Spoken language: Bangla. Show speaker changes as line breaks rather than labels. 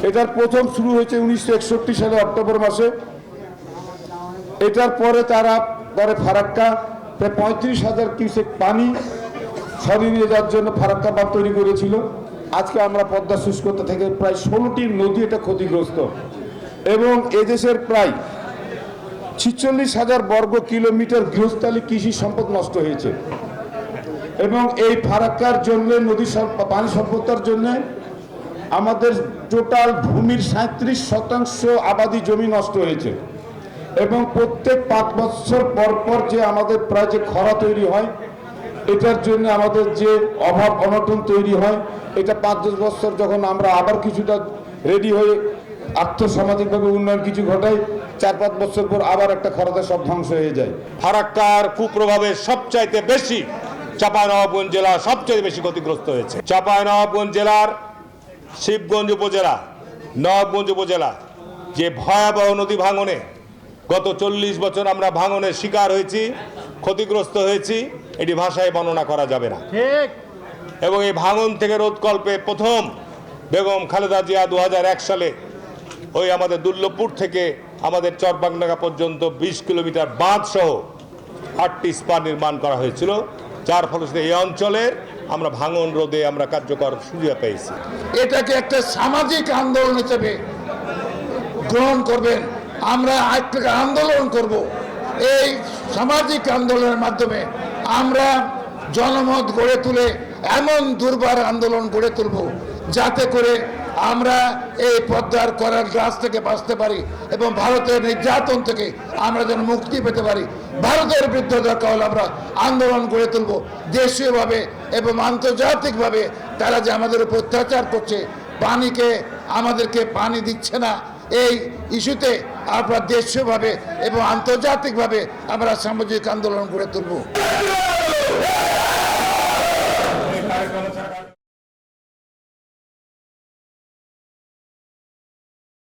এটার প্রথম শুরু হয়েছে 1961 সালে অক্টোবর মাসে। এটার পরে তারা ফারাক্কা প্রায় 35,000 কিউসেক পানি সরিয়ে নিয়ে যাওয়ার জন্য ফারাক্কা বাঁধ তৈরি করেছিল। আজকে আমরা পদ্মা শুষ্কতা থেকে প্রায় 16টি নদী এটা ক্ষতিগ্রস্ত, এবং এদেশের প্রায় 46,000 বর্গ কিলোমিটার গৃহস্থালী কৃষি সম্পদ নষ্ট হয়েছে। এবং এই ফারাক্কার জন্য নদী পানি স্বল্পতার জন্য আমাদের টোটাল ভূমির 37% আবাদি জমি নষ্ট হয়েছে। এবং প্রত্যেক 5 বছর পর পর যে আমাদের প্রায় যে খরা তৈরি হয়, এটার জন্য আমাদের যে অভাব অনটন তৈরি হয়, এটা 5-10 বছর যখন আমরা আবার কিছুটা রেডি হয়ে আর্থসামাজিকভাবে উন্নয়ন কিছু ঘটাই, 4-5 বছর পর আবার একটা খরাতে সব ধ্বংস হয়ে যায়।
ফারাক্কার কুপ্রভাবে সবচাইতে বেশি চাঁপাইনবাবগঞ্জ জেলা সবচেয়ে বেশি ক্ষতিগ্রস্ত হয়েছে। চাঁপাইনবাবগঞ্জ জেলার শিবগঞ্জ উপজেলা, নবাবগঞ্জ উপজেলা যে ভয়াবহ নদী ভাঙনে গত 40 বছর আমরা ভাঙনের শিকার হয়েছি, ক্ষতিগ্রস্ত হয়েছি, এটি ভাষায় বর্ণনা করা যাবে না।
ঠিক।
এবং এই ভাঙন থেকে রোধকল্পে প্রথম বেগম খালেদা জিয়া 2001 সালে ওই আমাদের দুর্লভপুর থেকে আমাদের চরবাংডাঙ্গা পর্যন্ত 20 কিলোমিটার বাঁধ সহ 8টি স্পা নির্মাণ করা হয়েছিল, যার ফলে এই অঞ্চলের আমরা ভাঙন রোধে আমরা কার্যকর সুবিধা পেয়েছি।
এটাকে একটা সামাজিক আন্দোলন হিসেবে গ্রহণ করবেন। আমরা একটা আন্দোলন করব। এই সামাজিক আন্দোলনের মাধ্যমে আমরা জনমত গড়ে তুলে এমন দুর্বার আন্দোলন গড়ে তুলব যাতে করে আমরা এই পদ্মার করার গাছ থেকে বাঁচতে পারি এবং ভারতের নির্যাতন থেকে আমরা যেন মুক্তি পেতে পারি। ভারতের বিরুদ্ধে দরকার হলে আমরা আন্দোলন গড়ে তুলব দেশীয়ভাবে এবং আন্তর্জাতিকভাবে। তারা যে আমাদের উপর অত্যাচার করছে, আমাদেরকে পানি দিচ্ছে না, এই ইস্যুতে আমরা দেশীয়ভাবে এবং আন্তর্জাতিকভাবে আমরা সামাজিক আন্দোলন গড়ে তুলব।